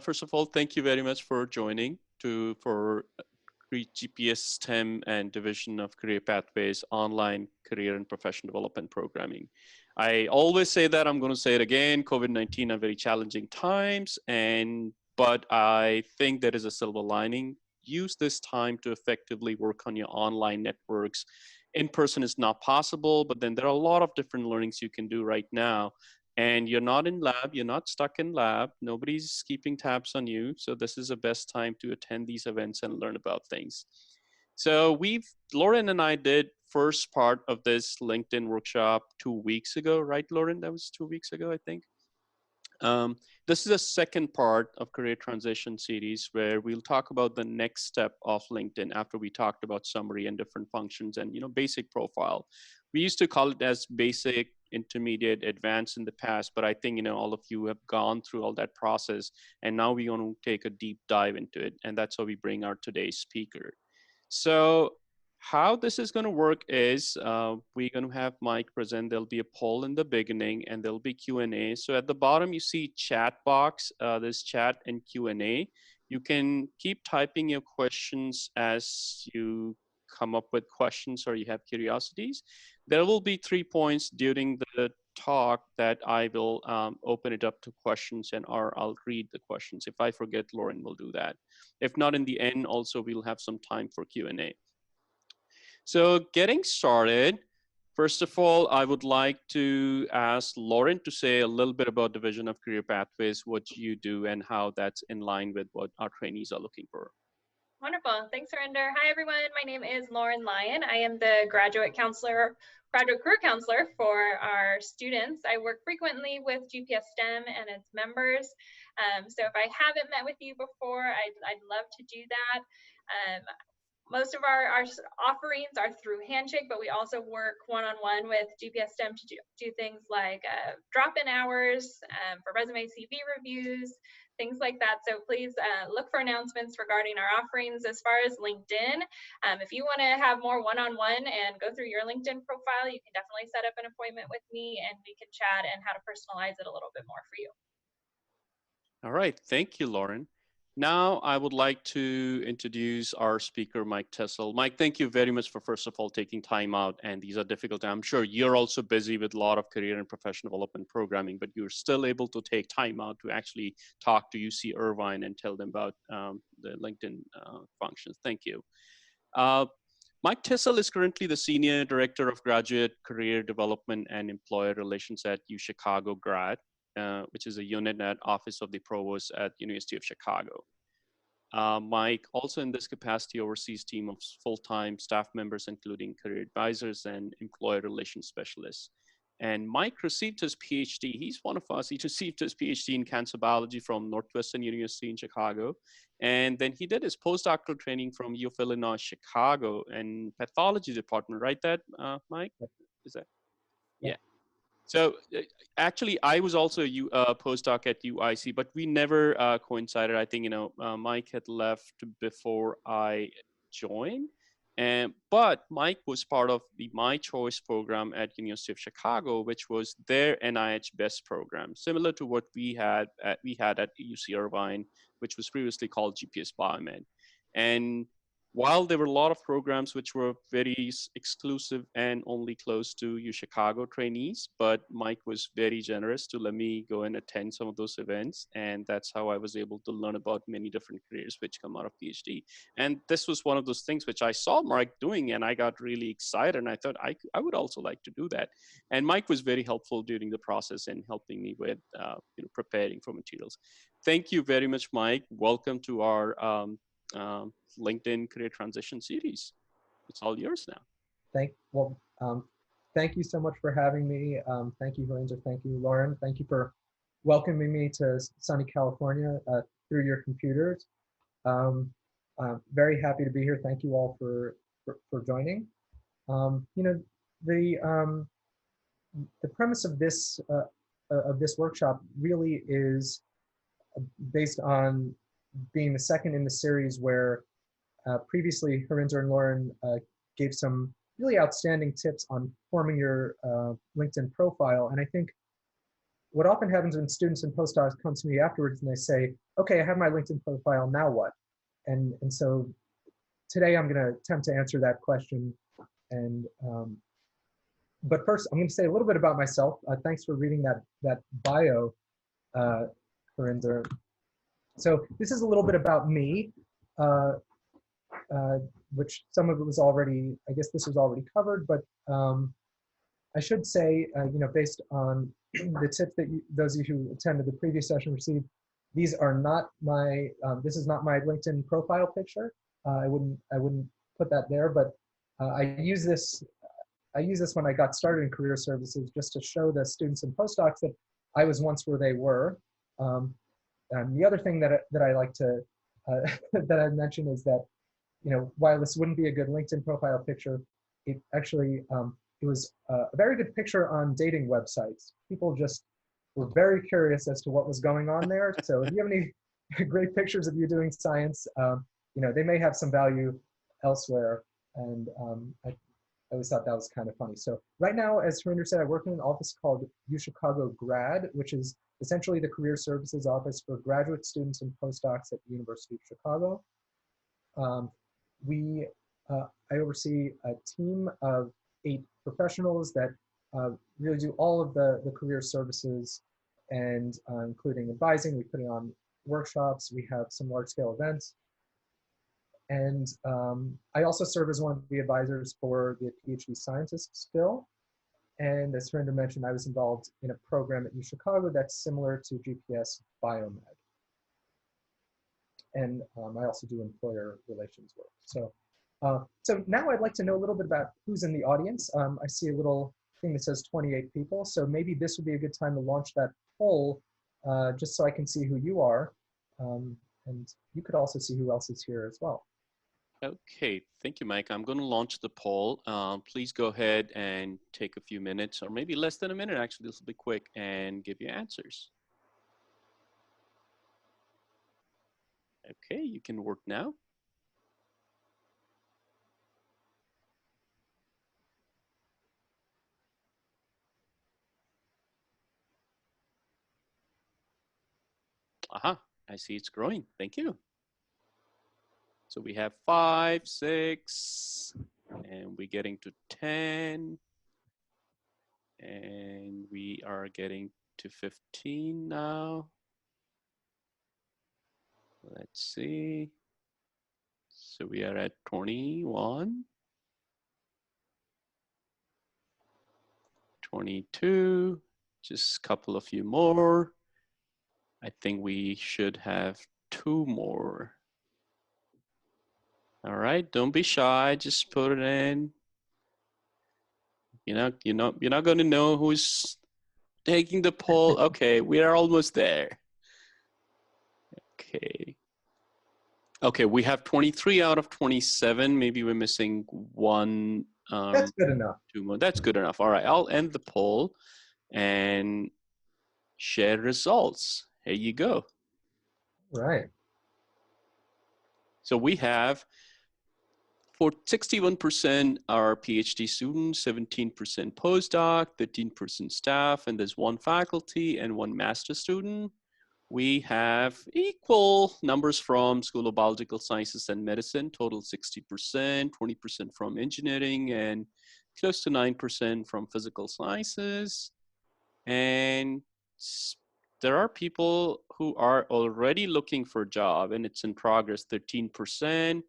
First of all, thank you very much for joining for GPS STEM and Division of Career Pathways online career and professional development programming. I always say that, I'm going to say it again. COVID-19 are very challenging times, but I think there is a silver lining. Use this time to effectively work on your online networks. In person is not possible, but then there are a lot of different learnings you can do right now. And you're not in lab, you're not stuck in lab, nobody's keeping tabs on you. So this is the best time to attend these events and learn about things. So Lauren and I did first part of this LinkedIn workshop 2 weeks ago, right, Lauren? That was 2 weeks ago, I think. This is a second part of Career Transition series where we'll talk about the next step of LinkedIn after we talked about summary and different functions and basic profile. We used to call it as basic, intermediate, advanced in the past, but I think all of you have gone through all that process, and now we're going to take a deep dive into it, and that's how we bring our today's speaker. So how this is going to work is we're going to have Mike present. There'll be a poll in the beginning and there'll be Q&A. So at the bottom, you see chat box, there's chat and Q&A. You can keep typing your questions as you come up with questions or you have curiosities. There will be 3 points during the talk that I will open it up to questions or I'll read the questions. If I forget, Lauren will do that. If not, in the end, also, we'll have some time for Q&A. So getting started, first of all, I would like to ask Lauren to say a little bit about Division of Career Pathways, what you do and how that's in line with what our trainees are looking for. Wonderful. Thanks, Surinder. Hi, everyone. My name is Lauren Lyon. I am the graduate career counselor for our students. I work frequently with GPS STEM and its members. So if I haven't met with you before, I'd love to do that. Most of our offerings are through Handshake, but we also work one-on-one with GPS STEM to do things like drop-in hours for resume CV reviews, things like that. So please look for announcements regarding our offerings. As far as LinkedIn, if you want to have more one-on-one and go through your LinkedIn profile, you can definitely set up an appointment with me and we can chat and how to personalize it a little bit more for you. All right, thank you, Lauren. Now I would like to introduce our speaker, Mike Tessel. Mike, thank you very much for, first of all, taking time out. And these are difficult. I'm sure you're also busy with a lot of career and professional development programming, but you're still able to take time out to actually talk to UC Irvine and tell them about the LinkedIn functions. Thank you. Mike Tessel is currently the Senior Director of Graduate Career Development and Employer Relations at UChicago Grad, which is a unit at Office of the Provost at University of Chicago. Mike also in this capacity oversees a team of full-time staff members, including career advisors and employer relations specialists. And Mike received his PhD. He's one of us. He received his PhD in cancer biology from Northwestern University in Chicago. And then he did his postdoctoral training from U of Illinois, Chicago, in pathology department, right? That, Mike? Is that? Yeah. So actually, I was also a postdoc at UIC, but we never coincided. I think, Mike had left before I joined. But Mike was part of the My Choice program at University of Chicago, which was their NIH BEST program, similar to what we had at UC Irvine, which was previously called GPS Biomed. And while there were a lot of programs which were very exclusive and only close to UChicago trainees, but Mike was very generous to let me go and attend some of those events. And that's how I was able to learn about many different careers which come out of PhD. And this was one of those things which I saw Mike doing and I got really excited. And I thought I would also like to do that. And Mike was very helpful during the process in helping me with preparing for materials. Thank you very much, Mike. Welcome to our LinkedIn Career Transition series. It's all yours now. Thank you so much for having me. Thank you, Harinder. Thank you, Lauren. Thank you for welcoming me to sunny California through your computers. I'm very happy to be here. Thank you all for joining. The premise of this workshop really is based on being the second in the series where previously Harinder and Lauren gave some really outstanding tips on forming your LinkedIn profile. And I think what often happens when students and postdocs come to me afterwards and they say, okay, I have my LinkedIn profile, now what? And so today I'm going to attempt to answer that question. And but first, I'm going to say a little bit about myself. Thanks for reading that bio, Harinder. So this is a little bit about me, which some of it was already, I guess this was already covered, but I should say, based on the tips that those of you who attended the previous session received, these are not my, this is not my LinkedIn profile picture. I wouldn't put that there, but I use this when I got started in career services just to show the students and postdocs that I was once where they were. And the other thing that I like to, that I mentioned is that, while this wouldn't be a good LinkedIn profile picture, it actually, it was a very good picture on dating websites. People just were very curious as to what was going on there. So if you have any great pictures of you doing science, they may have some value elsewhere. And I always thought that was kind of funny. So right now, as Harinder said, I work in an office called UChicago Grad, which is essentially the career services office for graduate students and postdocs at the University of Chicago. I oversee a team of 8 professionals that really do all of the career services, and including advising. We put on workshops. We have some large-scale events. And I also serve as one of the advisors for the PhD Scientists Bill. And as Harinder mentioned, I was involved in a program at UChicago that's similar to GPS Biomed. And I also do employer relations work. So now I'd like to know a little bit about who's in the audience. I see a little thing that says 28 people. So maybe this would be a good time to launch that poll just so I can see who you are. And you could also see who else is here as well. Okay, thank you, Mike. I'm going to launch the poll. Please go ahead and take a few minutes, or maybe less than a minute, actually, this will be quick, and give your answers. Okay, you can work now. Aha, I see it's growing. Thank you. So we have 5, 6, and we're getting to 10, and we are getting to 15 now. Let's see. So we are at 21, 22, just a couple of few more. I think we should have 2 more. All right, don't be shy, just put it in. You're not going to know who's taking the poll. Okay, we are almost there. Okay, we have 23 out of 27. Maybe we're missing 1. That's good enough. 2 more. That's good enough. All right, I'll end the poll and share results. Here you go. Right. So we have, for 61% are PhD students, 17% postdoc, 13% staff, and there's 1 faculty and 1 master student. We have equal numbers from School of Biological Sciences and Medicine, total 60%, 20% from engineering, and close to 9% from physical sciences. And there are people who are already looking for a job, and it's in progress, 13%.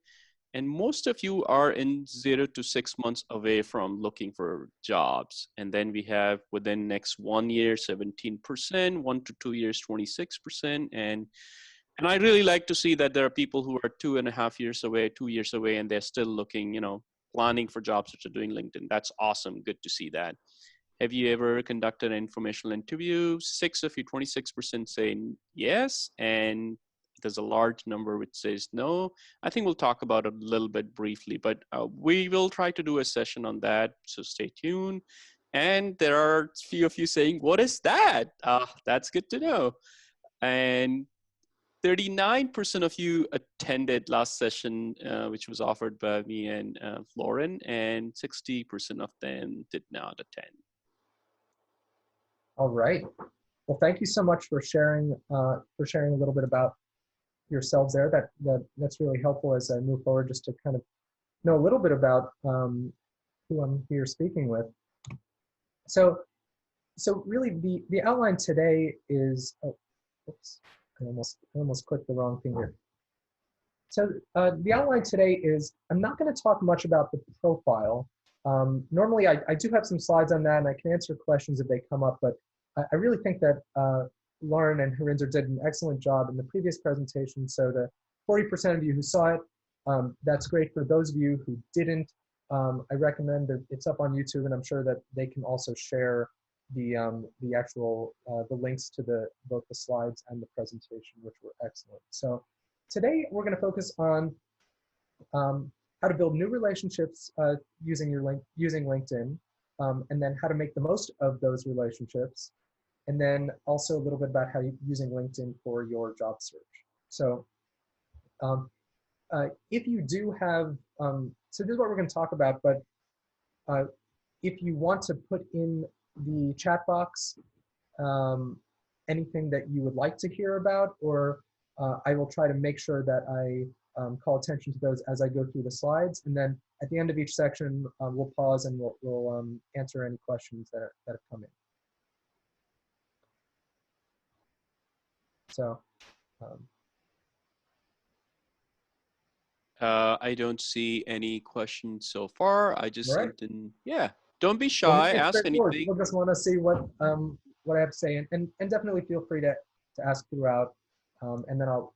And most of you are in 0 to 6 months away from looking for jobs. And then we have within next 1 year, 17%, 1 to 2 years, 26%. And I really like to see that there are people who are 2.5 years away, 2 years away, and they're still looking, planning for jobs which are doing LinkedIn. That's awesome. Good to see that. Have you ever conducted an informational interview? 6 of you, 26% say yes, and there's a large number which says no. I think we'll talk about it a little bit briefly, but we will try to do a session on that, so stay tuned. And there are a few of you saying, what is that? That's good to know. And 39% of you attended last session, which was offered by me and Lauren, and 60% of them did not attend. All right. Well, thank you so much for sharing a little bit about yourselves there. That's really helpful as I move forward, just to kind of know a little bit about who I'm here speaking with. So really the outline today is, oh, oops, I almost clicked the wrong thing here. So the outline today is, I'm not going to talk much about the profile. Normally I do have some slides on that and I can answer questions if they come up, but I really think that Lauren and Harinder did an excellent job in the previous presentation. So the 40% of you who saw it, that's great. For those of you who didn't, I recommend that it's up on YouTube, and I'm sure that they can also share the actual the links to both the slides and the presentation, which were excellent. So today we're going to focus on how to build new relationships using LinkedIn, and then how to make the most of those relationships, and then also a little bit about how you're using LinkedIn for your job search. So if you do have, so this is what we're going to talk about, but if you want to put in the chat box anything that you would like to hear about, or I will try to make sure that I call attention to those as I go through the slides. And then at the end of each section, we'll pause and we'll answer any questions that have come in. So. I don't see any questions so far. I just All right. sent in, yeah, don't be Well, shy, it's ask straightforward. anything. People just want to see what I have to say, and definitely feel free to ask throughout, and then I'll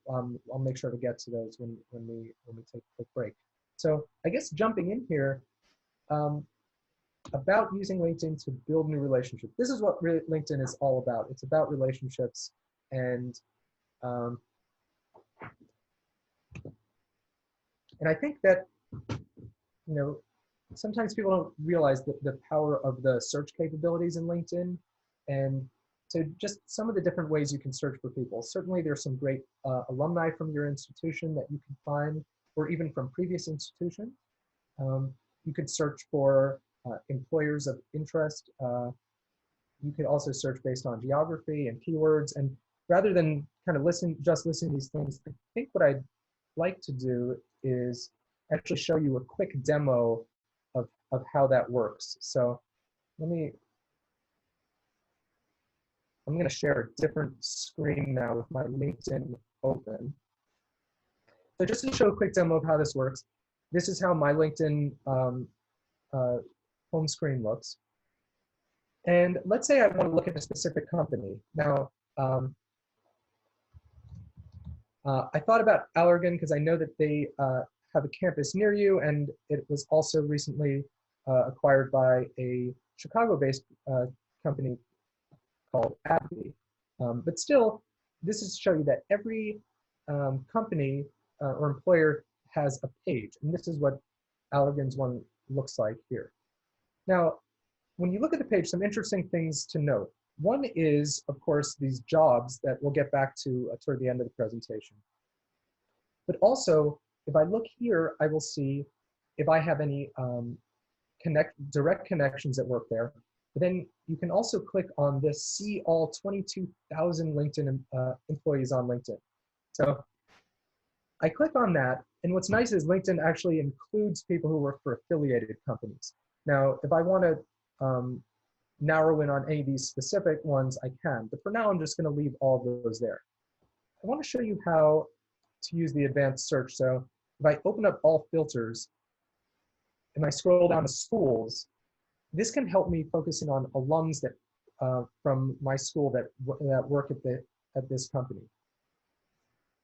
make sure to get to those when we take a quick break. So I guess jumping in here, about using LinkedIn to build new relationships. This is what really LinkedIn is all about. It's about relationships, and I think that, you know, sometimes people don't realize the power of the search capabilities in LinkedIn, and so just some of the different ways you can search for people. Certainly there's some great alumni from your institution that you can find, or even from previous institutions. You could search for employers of interest. You could also search based on geography and keywords, and rather than kind of just listen to these things, I think what I'd like to do is actually show you a quick demo of how that works. So I'm going to share a different screen now with my LinkedIn open. So just to show a quick demo of how this works, this is how my LinkedIn home screen looks. And let's say I want to look at a specific company. Now, I thought about Allergan because I know that they have a campus near you, and it was also recently acquired by a Chicago-based company called AbbVie. But still, this is to show you that every company or employer has a page, and this is what Allergan's one looks like here. Now, when you look at the page, some interesting things to note. One is, of course, these jobs that we'll get back to toward the end of the presentation. But also, if I look here, I will see if I have any direct connections that work there. But then you can also click on this, see all 22,000 LinkedIn employees on LinkedIn. So I click on that, and what's nice is LinkedIn actually includes people who work for affiliated companies. Now, if I want to narrow in on any of these specific ones, I can. But for now, I'm just going to leave all of those there. I want to show you how to use the advanced search. So if I open up all filters and I scroll down to schools, this can help me focusing on alums that from my school that work at this company.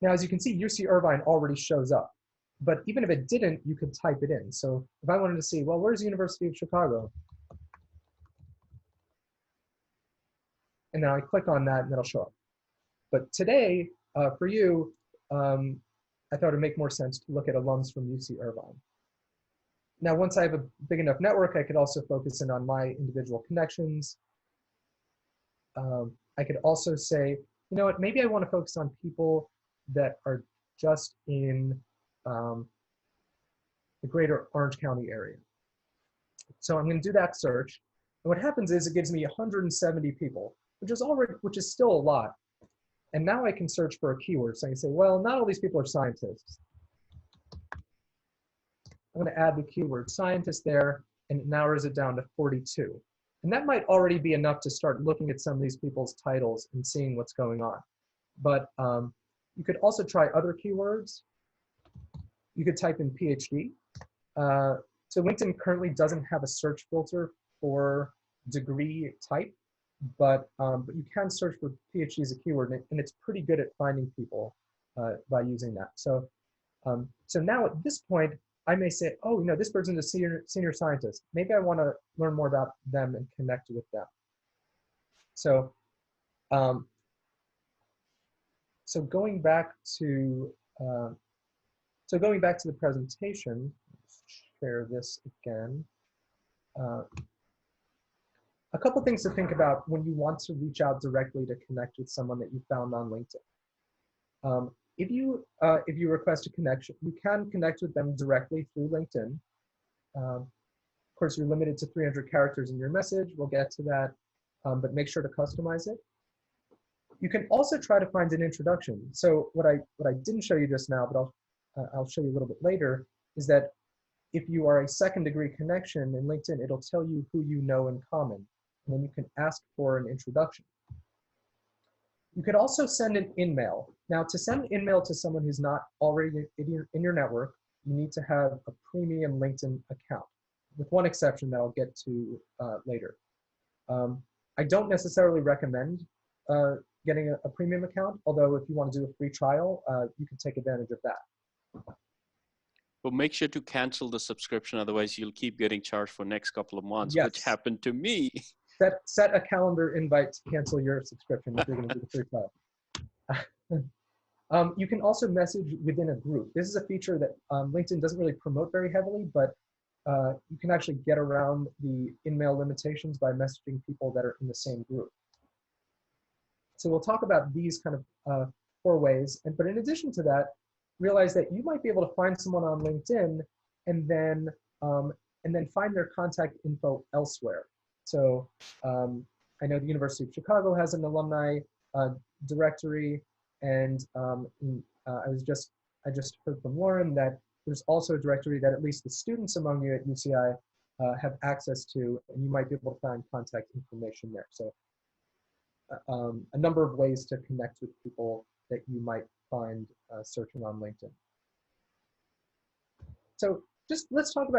Now, as you can see, UC Irvine already shows up. But even if it didn't, you could type it in. So if I wanted to see, well, where's the University of Chicago? And then I click on that and it'll show up. But today, for you, I thought it would make more sense to look at alums from UC Irvine. Now, once I have a big enough network, I could also focus in on my individual connections. I could also say, you know what, maybe I want to focus on people that are just in the greater Orange County area. So I'm going to do that search. And what happens is it gives me 170 people. which is still a lot. And now I can search for a keyword. So I can say, well, not all these people are scientists. I'm going to add the keyword scientist there, and it narrows it down to 42. And that might already be enough to start looking at some of these people's titles and seeing what's going on. But you could also try other keywords. You could type in PhD. So LinkedIn currently doesn't have a search filter for degree type, but you can search for PhD as a keyword, and it's pretty good at finding people by using that. So, so now at this point, I may say, oh, you know, this person's a senior scientist. Maybe I want to learn more about them and connect with them. So, so going back to the presentation, let's share this again. A couple things to think about when you want to reach out directly to connect with someone that you found on LinkedIn. If you request a connection, you can connect with them directly through LinkedIn. Of course, you're limited to 300 characters in your message. We'll get to that, but make sure to customize it. You can also try to find an introduction. So what I didn't show you just now, but I'll show you a little bit later, is that if you are a second-degree connection in LinkedIn, it'll tell you who you know in common, and then you can ask for an introduction. You could also send an in-mail. Now, to send an in-mail to someone who's not already in your network, you need to have a premium LinkedIn account, with one exception that I'll get to later. I don't necessarily recommend getting a premium account, although if you want to do a free trial, you can take advantage of that. But make sure to cancel the subscription, otherwise you'll keep getting charged for next couple of months, Yes. which happened to me. Set a calendar invite to cancel your subscription if you're going to do the free trial. You can also message within a group. This is a feature that LinkedIn doesn't really promote very heavily, but you can actually get around the in-mail limitations by messaging people that are in the same group. So we'll talk about these kind of 4 ways. But in addition to that, realize that you might be able to find someone on LinkedIn and then find their contact info elsewhere. So I know the University of Chicago has an alumni directory, and I just heard from Lauren that there's also a directory that at least the students among you at UCI have access to, and you might be able to find contact information there. So a number of ways to connect with people that you might find searching on LinkedIn. So just let's talk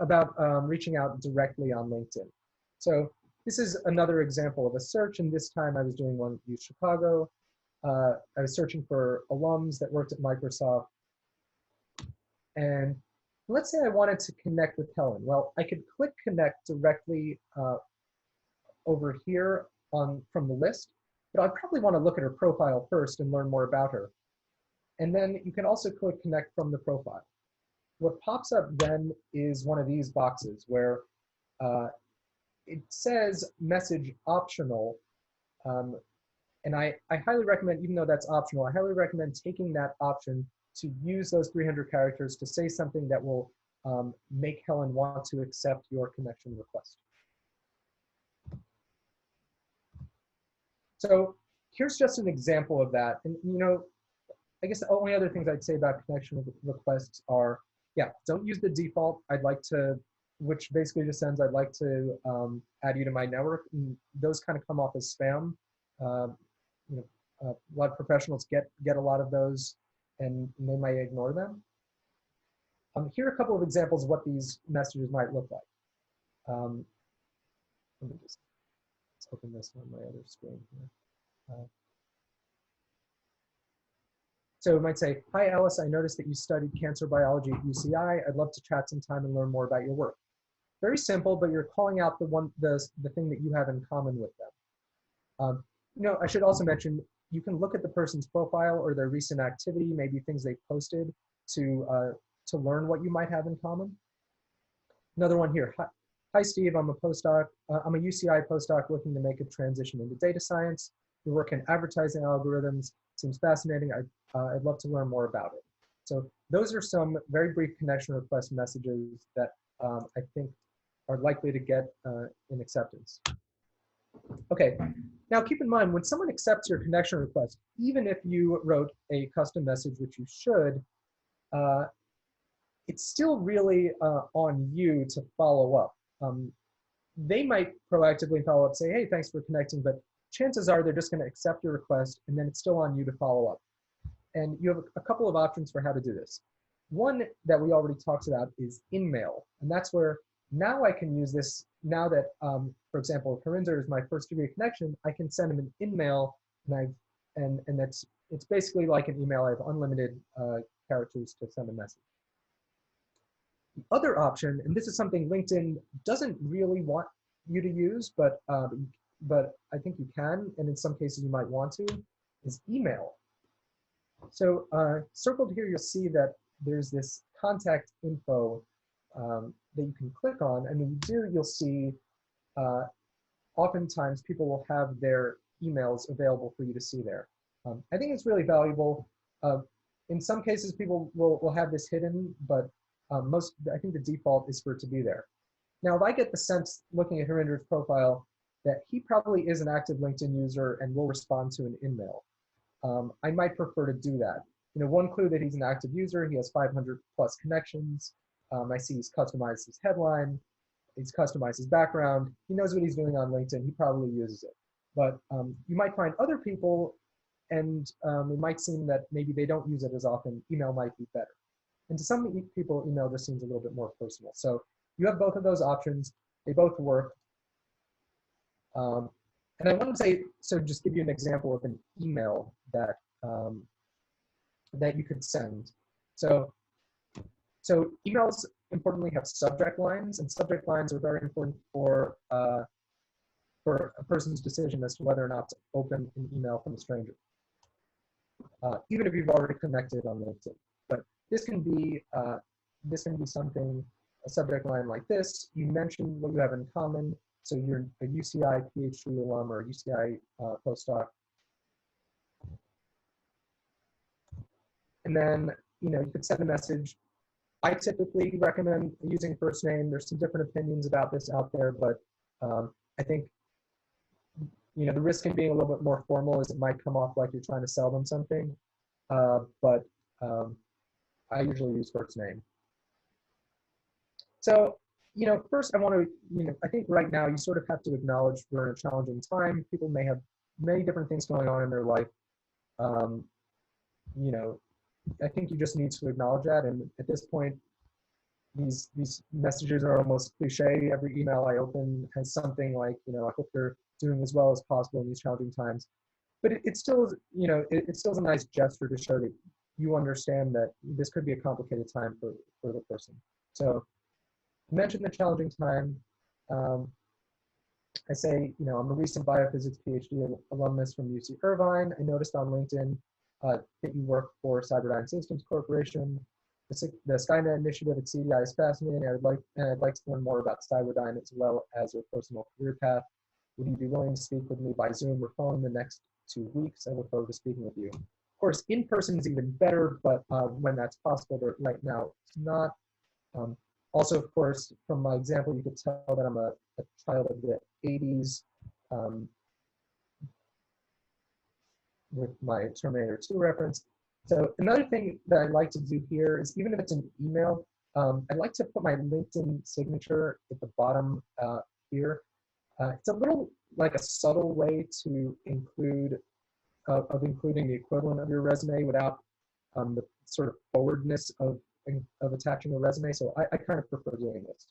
about reaching out directly on LinkedIn. So this is another example of a search, and this time I was doing one at U Chicago. I was searching for alums that worked at Microsoft. And let's say I wanted to connect with Helen. Well, I could click connect directly over here from the list, but I'd probably want to look at her profile first and learn more about her. And then you can also click connect from the profile. What pops up then is one of these boxes where it says message optional. And I highly recommend, even though that's optional, I highly recommend taking that option to use those 300 characters to say something that will make Helen want to accept your connection request. So here's just an example of that. And you know, I guess the only other things I'd say about connection requests are, yeah, don't use the default. I'd like to, which basically just sends, I'd like to add you to my network. And those kind of come off as spam. You know, a lot of professionals get a lot of those, and they might ignore them. Here are a couple of examples of what these messages might look like. Let me just open this on my other screen here. So it might say, hi Alice, I noticed that you studied cancer biology at UCI. I'd love to chat sometime and learn more about your work. Very simple, but you're calling out the thing that you have in common with them. You know, I should also mention, you can look at the person's profile or their recent activity, maybe things they posted to learn what you might have in common. Another one here. Hi Steve, I'm a postdoc. I'm a UCI postdoc looking to make a transition into data science. Your work in advertising algorithms seems fascinating. I'd love to learn more about it. So those are some very brief connection request messages that I think are likely to get an acceptance. Okay, Now, keep in mind, when someone accepts your connection request, even if you wrote a custom message, which you should, it's still really on you to follow up. They might proactively follow up, say, hey, thanks for connecting, but chances are they're just going to accept your request, and then it's still on you to follow up. And you have a couple of options for how to do this. One that we already talked about is InMail, and that's where now I can use this. Now that, for example, if Harinder is my first degree connection, I can send him an InMail, and it's basically like an email. I have unlimited characters to send a message. The other option, and this is something LinkedIn doesn't really want you to use, but I think you can, and in some cases you might want to, is email. So circled here, you'll see that there's this contact info that you can click on, and when you do, you'll see oftentimes people will have their emails available for you to see there. I think it's really valuable. In some cases, people will have this hidden, but I think the default is for it to be there. Now, if I get the sense, looking at Harinder's profile, that he probably is an active LinkedIn user and will respond to an InMail, I might prefer to do that. You know, one clue that he's an active user, he has 500 plus connections. I see he's customized his headline, he's customized his background. He knows what he's doing on LinkedIn. He probably uses it. But you might find other people, and it might seem that maybe they don't use it as often. Email might be better. And to some people, email just seems a little bit more personal. So you have both of those options. They both work. And I want to say, so just give you an example of an email that that you could send. So emails importantly have subject lines, and subject lines are very important for a person's decision as to whether or not to open an email from a stranger, even if you've already connected on LinkedIn. But this can be something, a subject line like this. You mentioned what you have in common. So you're a UCI PhD alum or a UCI postdoc. And then, you know, you could send a message. I typically recommend using first name. There's some different opinions about this out there, but I think, you know, the risk in being a little bit more formal is it might come off like you're trying to sell them something. But I usually use first name. So, you know, first I want to, you know, I think right now you sort of have to acknowledge we're in a challenging time. People may have many different things going on in their life. You know, I think you just need to acknowledge that. And at this point, these messages are almost cliche. Every email I open has something like, you know, I hope you're doing as well as possible in these challenging times. But it still is, you know, it still is a nice gesture to show that you understand that this could be a complicated time for the person. So I mentioned the challenging time. I say, you know, I'm a recent biophysics PhD alumnus from UC Irvine. I noticed on LinkedIn that you work for Cyberdyne Systems Corporation. The Skynet initiative at CDI is fascinating. I'd like to learn more about Cyberdyne as well as your personal career path. Would you be willing to speak with me by Zoom or phone in the next 2 weeks? I look forward to speaking with you. Of course, in person is even better, but when that's possible, but right now it's not. Also, of course, from my example, you could tell that I'm a child of the 80s with my Terminator 2 reference. So another thing that I like to do here is, even if it's an email, I like to put my LinkedIn signature at the bottom here. It's a little like a subtle way to include, including the equivalent of your resume without the sort of forwardness of attaching a resume. So I kind of prefer doing this.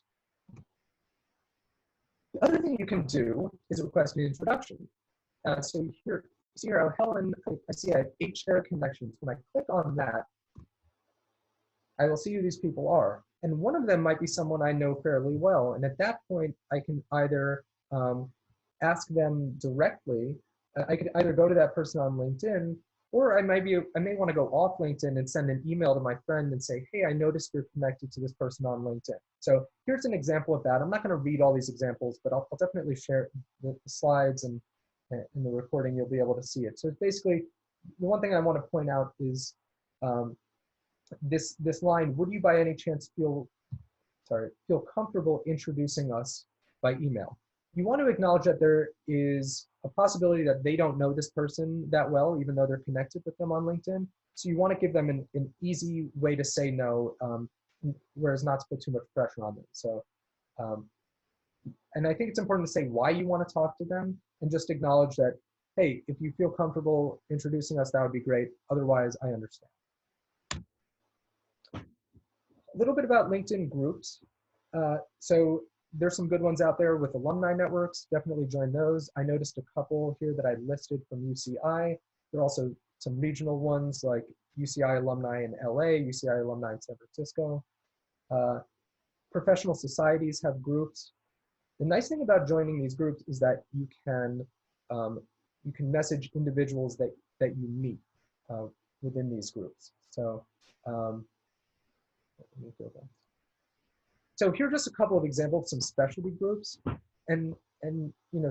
The other thing you can do is request an introduction. So here, see here, Helen, I see I have 8 shared connections. When I click on that, I will see who these people are. And one of them might be someone I know fairly well. And at that point, I can either ask them directly. I could either go to that person on LinkedIn, or I may want to go off LinkedIn and send an email to my friend and say, hey, I noticed you're connected to this person on LinkedIn. So here's an example of that. I'm not going to read all these examples, but I'll definitely share the slides, and in the recording, you'll be able to see it. So it's basically, the one thing I want to point out is this line, would you by any chance feel comfortable introducing us by email? you want to acknowledge that there is a possibility that they don't know this person that well, even though they're connected with them on LinkedIn. So you want to give them an easy way to say no, whereas not to put too much pressure on them. So, and I think it's important to say why you want to talk to them and just acknowledge that, hey, if you feel comfortable introducing us, that would be great. Otherwise, I understand. A little bit about LinkedIn groups. So there's some good ones out there with alumni networks. Definitely join those. I noticed a couple here that I listed from UCI. There are also some regional ones like UCI alumni in LA, UCI alumni in San Francisco. Professional societies have groups. The nice thing about joining these groups is that you can message individuals that you meet within these groups. So let me go back. So here are just a couple of examples of some specialty groups, and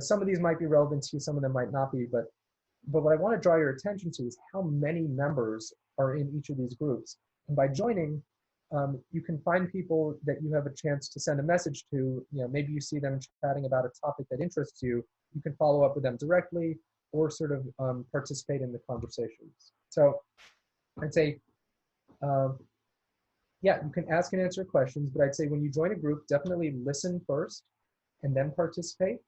some of these might be relevant to you, some of them might not be, but what I want to draw your attention to is how many members are in each of these groups. And by joining, you can find people that you have a chance to send a message to. Maybe you see them chatting about a topic that interests you. You can follow up with them directly or sort of participate in the conversations. So I'd say, yeah, you can ask and answer questions, but I'd say when you join a group, definitely listen first and then participate.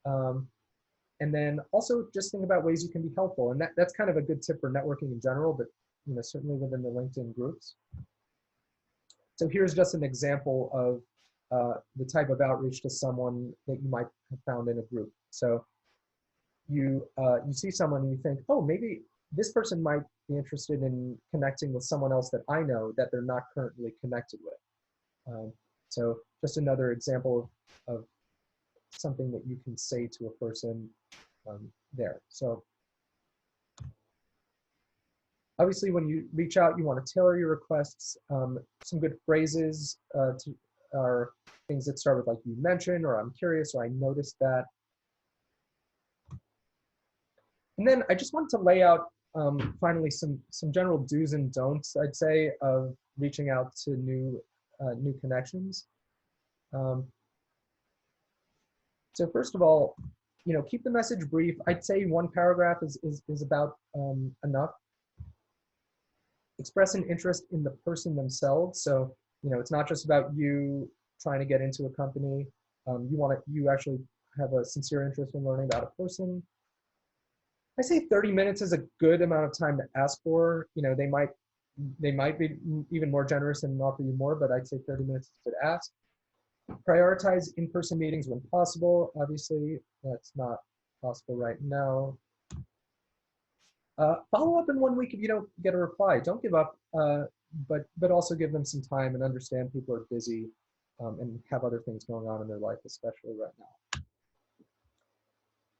And then also just think about ways you can be helpful. And that's kind of a good tip for networking in general, but certainly within the LinkedIn groups. So here's just an example of the type of outreach to someone that you might have found in a group. So you see someone and you think, oh, maybe this person might be interested in connecting with someone else that I know that they're not currently connected with. So just another example of something that you can say to a person there. So obviously when you reach out, you want to tailor your requests. Some good phrases are things that start with like you mentioned, or I'm curious, or I noticed that. And then I just wanted to lay out finally some general do's and don'ts, I'd say, of reaching out to new connections. So first of all, keep the message brief. I'd say one paragraph is about enough. Express an interest in the person themselves. So, it's not just about you trying to get into a company. You actually have a sincere interest in learning about a person. I say 30 minutes is a good amount of time to ask for. They might be even more generous and offer you more, but I'd say 30 minutes is a good ask. Prioritize in-person meetings when possible. Obviously, that's not possible right now. Follow up in 1 week if you don't get a reply. Don't give up, but also give them some time and understand people are busy and have other things going on in their life, especially right now.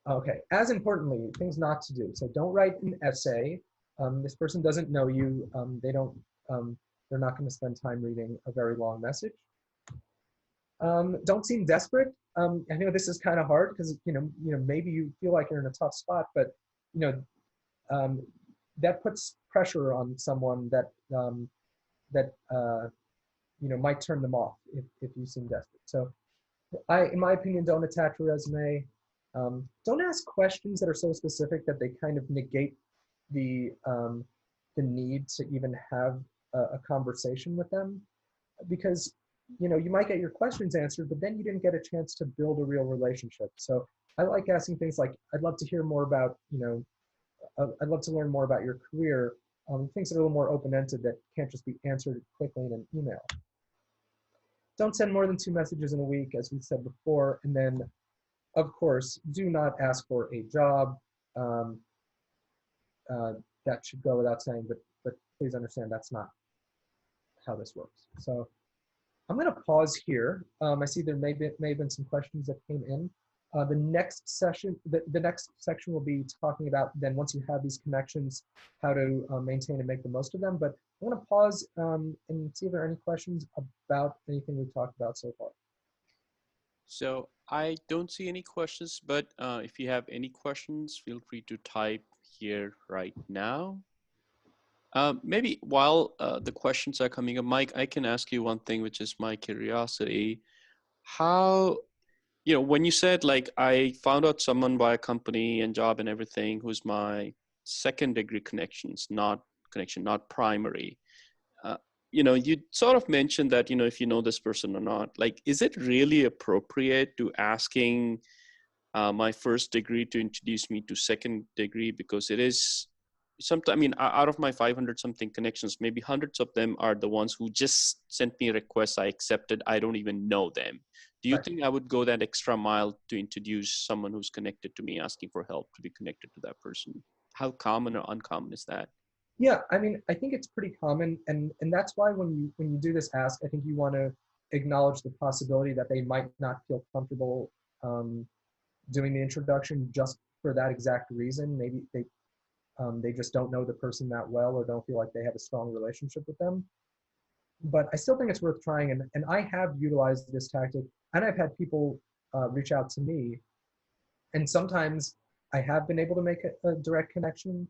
Okay, as importantly, things not to do. So don't write an essay. This person doesn't know you. They're not going to spend time reading a very long message. Don't seem desperate. I know this is kind of hard because maybe you feel like you're in a tough spot, but that puts pressure on someone that might turn them off if you seem desperate. So in my opinion, don't attach a resume. Don't ask questions that are so specific that they kind of negate the need to even have a conversation with them, because you might get your questions answered, but then you didn't get a chance to build a real relationship. So I like asking things like, I'd love to hear more about, I'd love to learn more about your career, things that are a little more open-ended that can't just be answered quickly in an email. Don't send more than 2 messages in a week, as we said before. And then, of course, do not ask for a job. That should go without saying, but please understand that's not how this works. So I'm going to pause here. I see there may have been some questions that came in. The next session, the next section will be talking about then once you have these connections, how to maintain and make the most of them. But I'm going to pause and see if there are any questions about anything we've talked about so far. So I don't see any questions, but if you have any questions, feel free to type here right now. Maybe while the questions are coming up, Mike, I can ask you one thing, which is my curiosity. How you know, when you said like I found out someone by a company and job and everything who's my second degree connections, not connection, not primary. Uh, you know, you sort of mentioned that, you know, if you know this person or not, like, is it really appropriate to asking my first degree to introduce me to second degree? Because it is sometimes, I mean, out of my 500 something connections, maybe hundreds of them are the ones who just sent me requests, I accepted, I don't even know them. Do you Right. think I would go that extra mile to introduce someone who's connected to me, asking for help to be connected to that person? How common or uncommon is that? Yeah, I mean, I think it's pretty common, and that's why when you do this ask, I think you want to acknowledge the possibility that they might not feel comfortable um, doing the introduction just for that exact reason. Maybe they just don't know the person that well or don't feel like they have a strong relationship with them. But I still think it's worth trying, and I have utilized this tactic, and I've had people reach out to me, and sometimes I have been able to make a direct connection,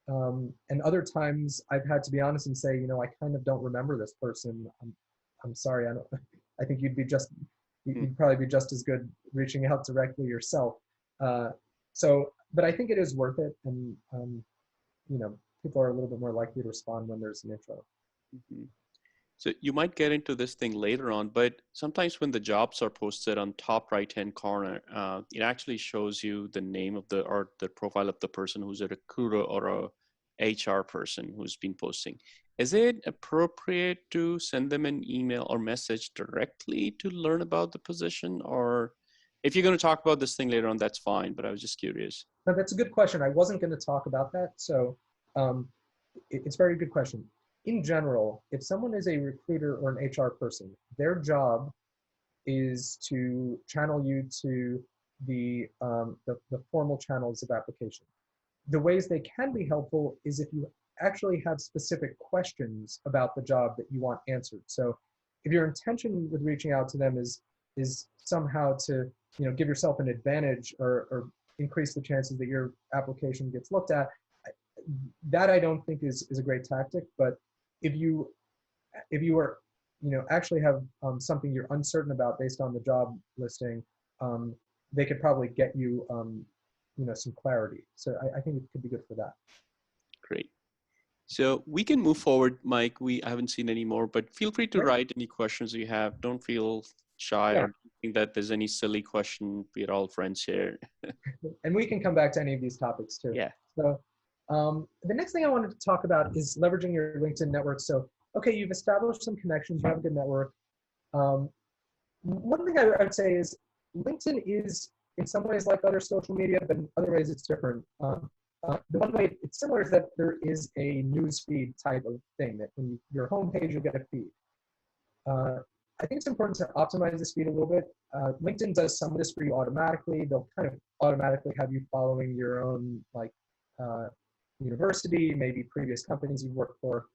and other times I've had to be honest and say, you know, I kind of don't remember this person. I'm sorry, I don't. I think you'd probably be just as good reaching out directly yourself. But I think it is worth it, and you know, people are a little bit more likely to respond when there's an intro. Mhm. So you might get into this thing later on, but sometimes when the jobs are posted on top right-hand corner, it actually shows you the name of or the profile of the person who's a recruiter or a HR person who's been posting. Is it appropriate to send them an email or message directly to learn about the position? Or if you're going to talk about this thing later on, that's fine, but I was just curious. Now, that's a good question. I wasn't going to talk about that, so um, it's a very good question. In general, if someone is a recruiter or an HR person, their job is to channel you to the formal channels of application. The ways they can be helpful is if you actually have specific questions about the job that you want answered. So if your intention with reaching out to them is somehow to, you know, give yourself an advantage or increase the chances that your application gets looked at, that I don't think is a great tactic. But if you are, you know, actually have something you're uncertain about based on the job listing, they could probably get you, you know, some clarity. So I think it could be good for that. Great. So we can move forward, Mike. I haven't seen any more, but feel free to Great. write any questions you have. Don't feel shy Yeah. or think that there's any silly question. We're all friends here. And we can come back to any of these topics too. Yeah. So the next thing I wanted to talk about is leveraging your LinkedIn network. So, okay, you've established some connections, you have a good network. One thing I would say is LinkedIn is in some ways like other social media, but in other ways it's different. The one way it's similar is that there is a news feed type of thing that when your homepage, you'll get a feed. I think it's important to optimize this feed a little bit. LinkedIn does some of this for you automatically. They'll kind of automatically have you following your own like university, maybe previous companies you've worked for.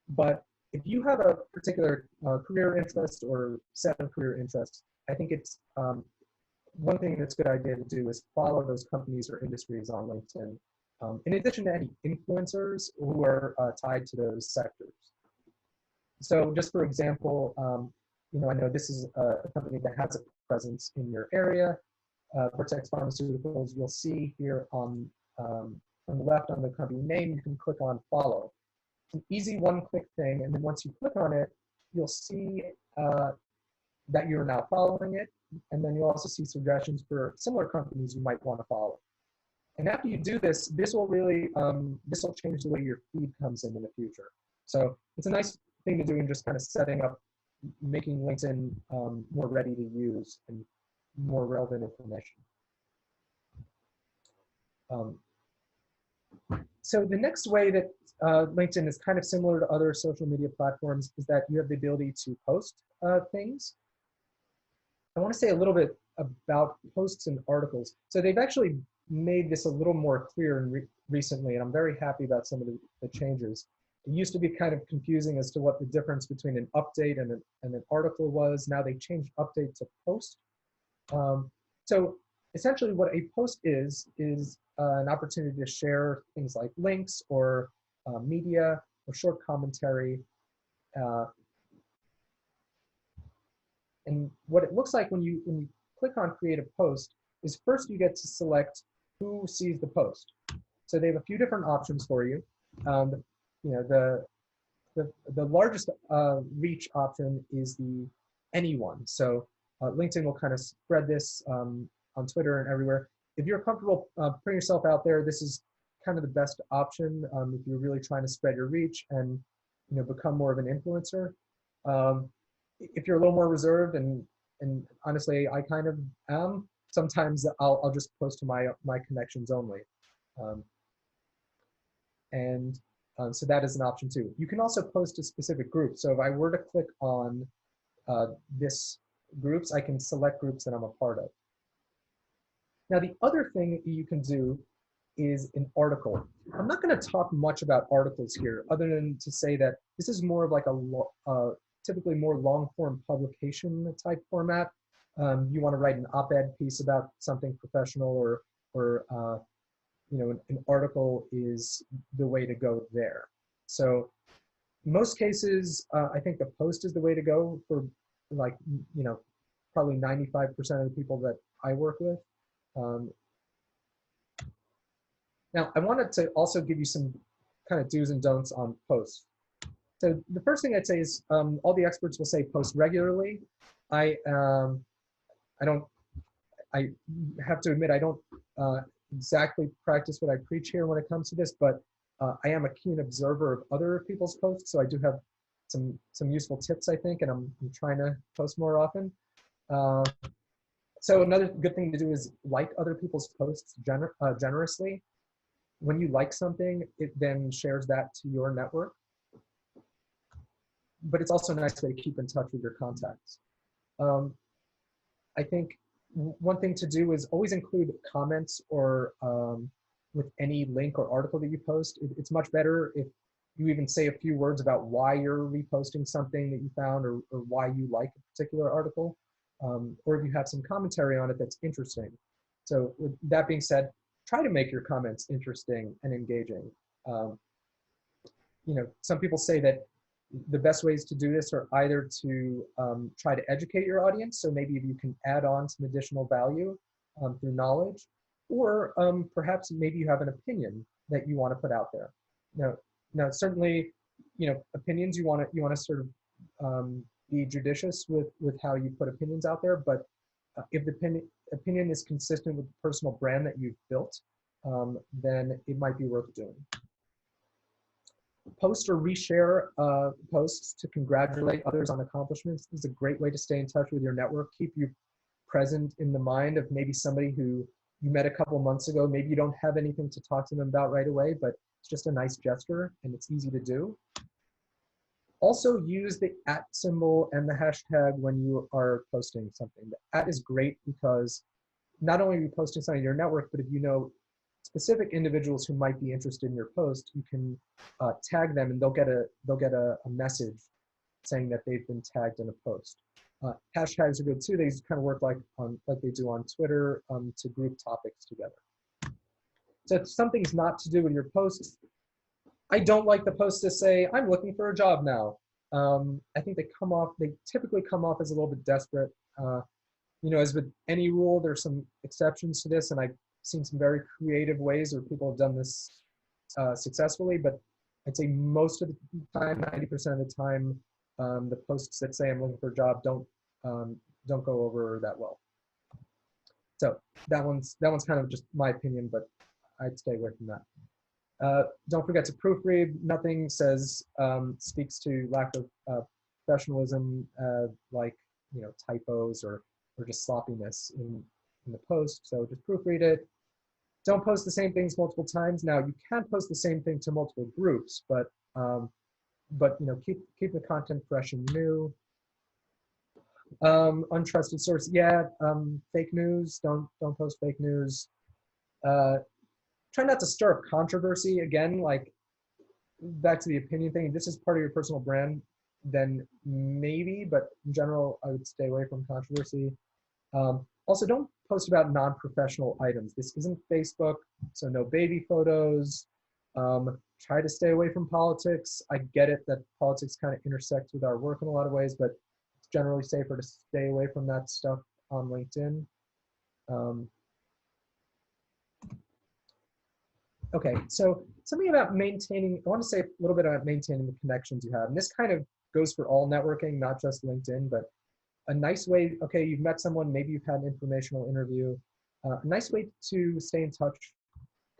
But if you have a particular career interest or set of career interests, I think it's one thing that's a good idea to do is follow those companies or industries on LinkedIn, in addition to any influencers who are tied to those sectors. So just for example, you know, I know this is a company that has a presence in your area, Vertex Pharmaceuticals. You'll see here on the left on the company name, you can click on follow. It's an easy one-click thing, and then once you click on it, you'll see that you're now following it, and then you'll also see suggestions for similar companies you might want to follow. And after you do this, this will really this will change the way your feed comes in the future. So it's a nice thing to do in just kind of setting up, making LinkedIn more ready to use and more relevant information. So the next way that LinkedIn is kind of similar to other social media platforms is that you have the ability to post things. I want to say a little bit about posts and articles. So they've actually made this a little more clear recently, and I'm very happy about some of the changes. It used to be kind of confusing as to what the difference between an update and an article was. Now they changed update to post. So essentially what a post is an opportunity to share things like links or media or short commentary. And what it looks like when you click on create a post is first you get to select who sees the post. So they have a few different options for you. You know, the largest reach option is the anyone. So LinkedIn will kind of spread this on Twitter and everywhere. If you're comfortable putting yourself out there, this is kind of the best option if you're really trying to spread your reach and, you know, become more of an influencer. If you're a little more reserved, and honestly, I kind of am, sometimes I'll just post to my connections only. So that is an option too. You can also post to specific groups. So if I were to click on this groups, I can select groups that I'm a part of. Now, the other thing you can do is an article. I'm not going to talk much about articles here, other than to say that this is more of like a typically more long form publication type format. You want to write an op-ed piece about something professional, or you know, an article is the way to go there. So most cases, I think the post is the way to go for, like, you know, probably 95% of the people that I work with. Now, I wanted to also give you some kind of do's and don'ts on posts. So the first thing I'd say is all the experts will say post regularly. I have to admit, I don't exactly practice what I preach here when it comes to this, but I am a keen observer of other people's posts, so I do have some useful tips, I think, and I'm trying to post more often. So another good thing to do is like other people's posts generously. When you like something, it then shares that to your network. But it's also a nice way to keep in touch with your contacts. I think one thing to do is always include comments or with any link or article that you post. It's much better if you even say a few words about why you're reposting something that you found, or why you like a particular article, or if you have some commentary on it that's interesting. So with that being said, try to make your comments interesting and engaging. You know, some people say that the best ways to do this are either to try to educate your audience, so maybe if you can add on some additional value through knowledge, or perhaps maybe you have an opinion that you want to put out there. Now certainly, you know, opinions, you want to sort of be judicious with how you put opinions out there, but if the opinion is consistent with the personal brand that you've built, then it might be worth doing. Post or reshare posts to congratulate others on accomplishments is a great way to stay in touch with your network, keep you present in the mind of maybe somebody who you met a couple months ago. Maybe you don't have anything to talk to them about right away, but it's just a nice gesture and it's easy to do. Also use the @ symbol and the hashtag when you are posting something. The @ is great because not only are you posting something in your network, but if you know specific individuals who might be interested in your post, you can tag them and they'll get a message saying that they've been tagged in a post. Hashtags are good too. They kind of work like they do on Twitter to group topics together. So if something's not to do with your posts, I don't like the posts to say, I'm looking for a job now. I think they typically come off as a little bit desperate. You know, as with any rule, there's some exceptions to this, and I've seen some very creative ways where people have done this successfully, but I'd say most of the time, 90% of the time, the posts that say I'm looking for a job don't go over that well. So that one's kind of just my opinion, but I'd stay away from that. Don't forget to proofread. Nothing speaks to lack of professionalism, like, you know, typos or just sloppiness in the post. So just proofread it. Don't post the same things multiple times. Now you can post the same thing to multiple groups, but you know, keep the content fresh and new. Untrusted source, yeah. Fake news. Don't post fake news. Try not to stir up controversy. Again, like, back to the opinion thing. If this is part of your personal brand, then maybe, but in general, I would stay away from controversy. Also, don't post about non-professional items. This isn't Facebook, so no baby photos. Try to stay away from politics. I get it that politics kind of intersects with our work in a lot of ways, but it's generally safer to stay away from that stuff on LinkedIn. Um, okay, so something about maintaining, I want to say a little bit about maintaining the connections you have. And this kind of goes for all networking, not just LinkedIn, but a nice way, okay, you've met someone, maybe you've had an informational interview. A nice way to stay in touch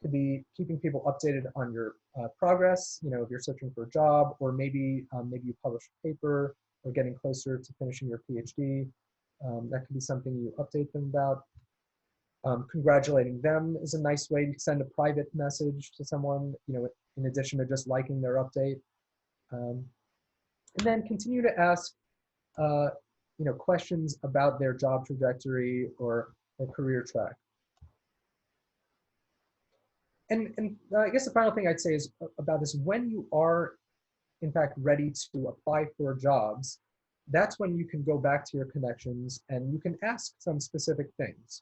could be keeping people updated on your progress, you know, if you're searching for a job, or maybe maybe you publish a paper or getting closer to finishing your PhD. That could be something you update them about. Congratulating them is a nice way to send a private message to someone, you know, in addition to just liking their update. And then continue to ask, you know, questions about their job trajectory or their career track. And I guess the final thing I'd say is about this, when you are in fact ready to apply for jobs, that's when you can go back to your connections and you can ask some specific things.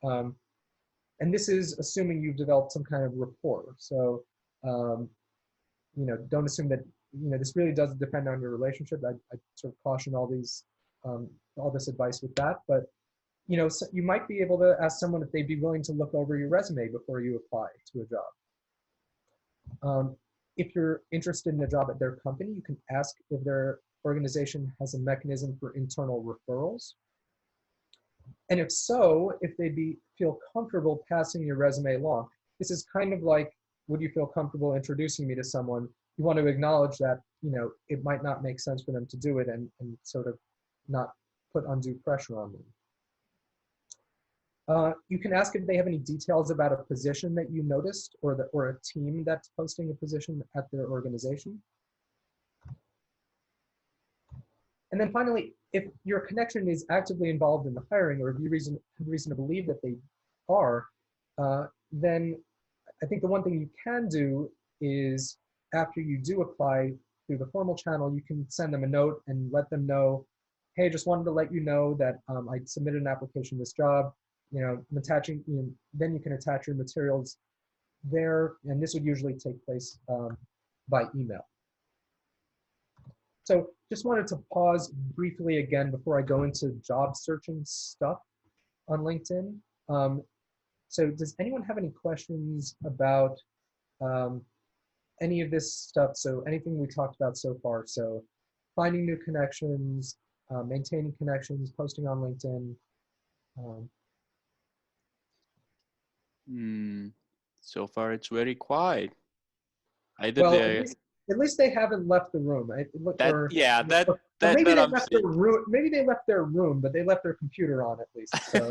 And this is assuming you've developed some kind of rapport. So, you know, don't assume that, you know, this really does depend on your relationship. I sort of caution all this advice with that, but you know, so you might be able to ask someone if they'd be willing to look over your resume before you apply to a job. If you're interested in a job at their company, you can ask if their organization has a mechanism for internal referrals. And if so, if they'd feel comfortable passing your resume along. This is kind of like, would you feel comfortable introducing me to someone? You want to acknowledge that, you know, it might not make sense for them to do it and sort of not put undue pressure on them. You can ask if they have any details about a position that you noticed or a team that's posting a position at their organization. And then finally, if your connection is actively involved in the hiring, or if you have reason to believe that they are, then I think the one thing you can do is, after you do apply through the formal channel, you can send them a note and let them know, hey, just wanted to let you know that I submitted an application to this job. You know, I'm attaching, you know, then you can attach your materials there, and this would usually take place by email. So just wanted to pause briefly again before I go into job searching stuff on LinkedIn. So does anyone have any questions about any of this stuff? So anything we talked about so far. So finding new connections, maintaining connections, posting on LinkedIn. So far, it's very quiet. Well, at least they haven't left the room. Maybe they left their room, but they left their computer on at least. So.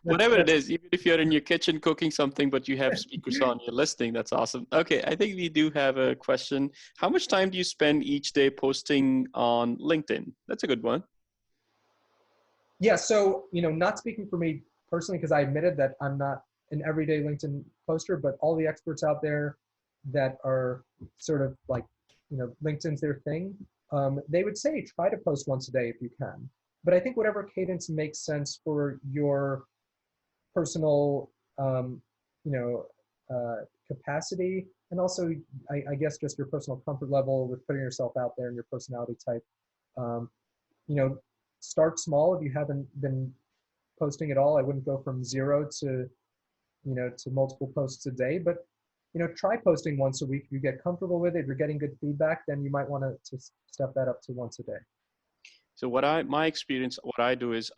Whatever it is, even if you're in your kitchen cooking something, but you have speakers on, you're listening, that's awesome. Okay, I think we do have a question. How much time do you spend each day posting on LinkedIn? That's a good one. Yeah, so, you know, not speaking for me personally, because I admitted that I'm not an everyday LinkedIn poster, but all the experts out there that are sort of like, you know, LinkedIn's their thing, they would say try to post once a day if you can. But I think whatever cadence makes sense for your personal, you know, capacity, and also, I guess, just your personal comfort level with putting yourself out there and your personality type. You know, start small. If you haven't been posting at all, I wouldn't go from 0 to, you know, to multiple posts a day, but you know, try posting once a week. If you get comfortable with it, if you're getting good feedback, then you might want to step that up to once a day. So my experience, what I do is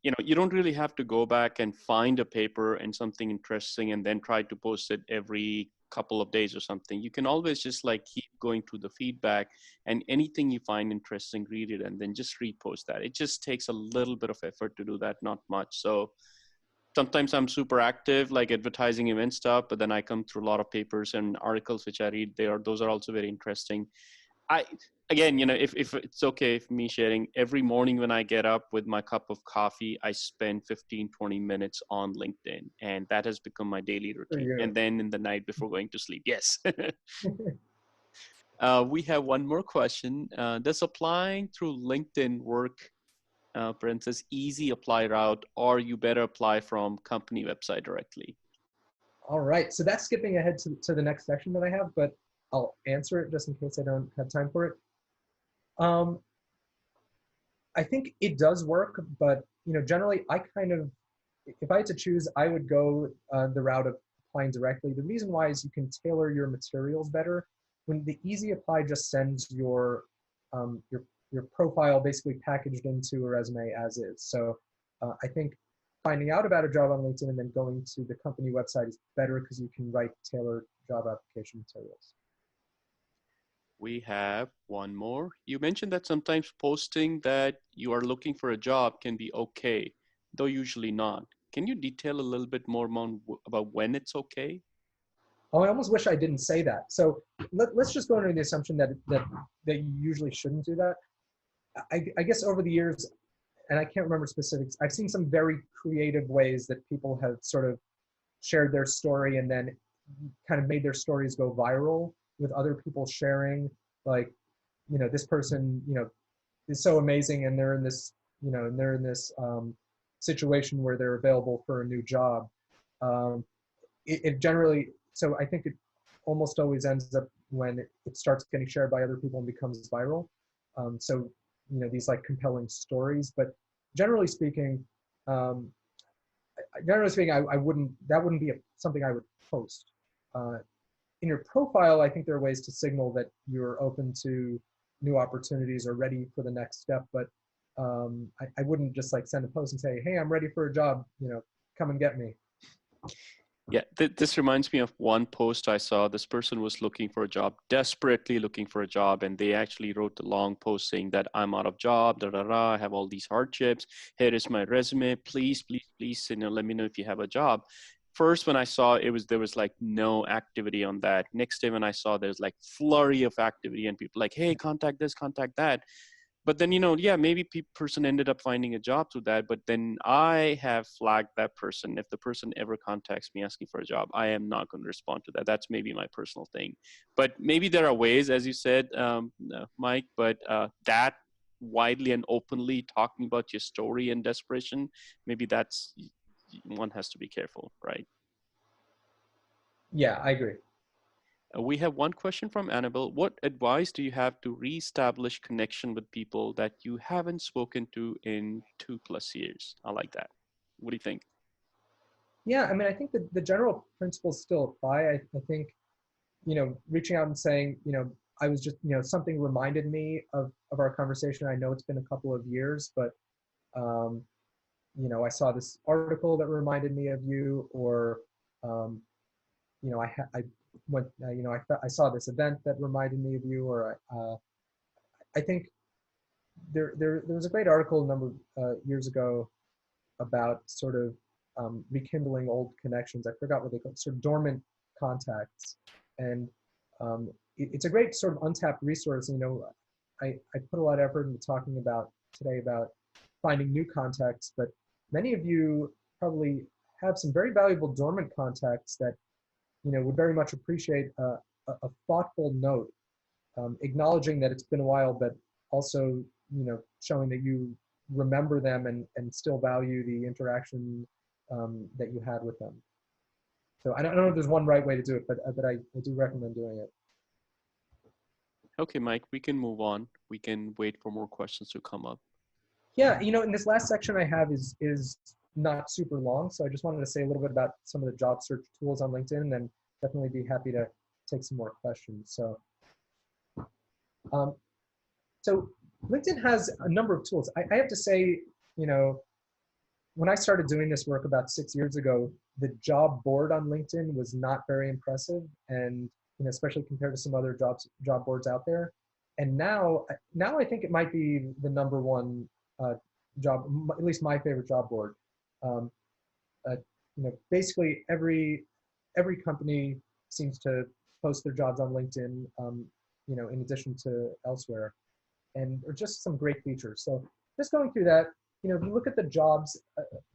you know, you don't really have to go back and find a paper and something interesting and then try to post it every couple of days or something. You can always just like keep going through the feedback, and anything you find interesting, read it and then just repost that. It just takes a little bit of effort to do that, not much. So sometimes I'm super active, like advertising event stuff, but then I come through a lot of papers and articles which I read. Those are also very interesting. Again, you know, if it's okay for me sharing, every morning when I get up with my cup of coffee, I spend 15-20 minutes on LinkedIn, and that has become my daily routine. And then in the night before going to sleep, yes. We have one more question. Does applying through LinkedIn work, for instance, easy apply route, or you better apply from company website directly? All right, so that's skipping ahead to the next section that I have, but I'll answer it just in case I don't have time for it. I think it does work, but you know, generally I kind of if I had to choose, I would go the route of applying directly. The reason why is you can tailor your materials better. When the Easy Apply just sends your profile basically packaged into a resume as is. So I think finding out about a job on LinkedIn and then going to the company website is better because you can write tailored job application materials. We have one more. You mentioned that sometimes posting that you are looking for a job can be okay, though usually not. Can you detail a little bit more about when it's okay? Oh, I almost wish I didn't say that. So let's just go under the assumption that you usually shouldn't do that. I guess over the years, and I can't remember specifics, I've seen some very creative ways that people have sort of shared their story and then kind of made their stories go viral with other people sharing, like, you know, this person, you know, is so amazing and they're in this, you know, and they're in this situation where they're available for a new job. It generally, so I think it almost always ends up when it starts getting shared by other people and becomes viral. So, you know, these like compelling stories, but generally speaking, I wouldn't, that wouldn't be something I would post. In your profile, I think there are ways to signal that you're open to new opportunities or ready for the next step, but I wouldn't just like send a post and say, hey, I'm ready for a job, you know, come and get me. Yeah, this reminds me of one post I saw. This person was looking for a job, desperately looking for a job, and they actually wrote a long post saying that I'm out of job, da da da, I have all these hardships. Here is my resume. Please, please, please, you know, let me know if you have a job. First, when I saw it, there was like no activity on that. Next day when I saw there's like flurry of activity and people like, hey, contact this, contact that. But then, you know, yeah, maybe person ended up finding a job through that. But then I have flagged that person. If the person ever contacts me asking for a job, I am not going to respond to that. That's maybe my personal thing. But maybe there are ways, as you said, Mike, but that widely and openly talking about your story and desperation, maybe that's, one has to be careful, right? Yeah, I agree. We have one question from Annabelle. What advice do you have to reestablish connection with people that you haven't spoken to in 2+ years? I like that. What do you think? Yeah, I mean, I think the general principles still apply. I think, you know, reaching out and saying, you know, I was just, you know, something reminded me of our conversation. I know it's been a couple of years, but, you know, I saw this article that reminded me of you, or, you know, I went, you know, I saw this event that reminded me of you, or I think there was a great article a number of years ago about sort of rekindling old connections. I forgot what they call it, sort of dormant contacts. And it's a great sort of untapped resource. You know, I put a lot of effort into talking about today about finding new contacts, but many of you probably have some very valuable dormant contacts that, you know, would very much appreciate a thoughtful note, acknowledging that it's been a while, but also, you know, showing that you remember them and still value the interaction that you had with them. So I don't know if there's one right way to do it, but I do recommend doing it. Okay, Mike, we can move on. We can wait for more questions to come up. Yeah, you know, in this last section I have is not super long, so I just wanted to say a little bit about some of the job search tools on LinkedIn, and then definitely be happy to take some more questions. So, so LinkedIn has a number of tools. I have to say, you know, when I started doing this work about 6 years ago, the job board on LinkedIn was not very impressive, and, you know, especially compared to some other job boards out there. And now I think it might be the number one job, at least my favorite job board. You know, basically every company seems to post their jobs on LinkedIn, you know, in addition to elsewhere, and are just some great features. So just going through that, you know, if you look at the jobs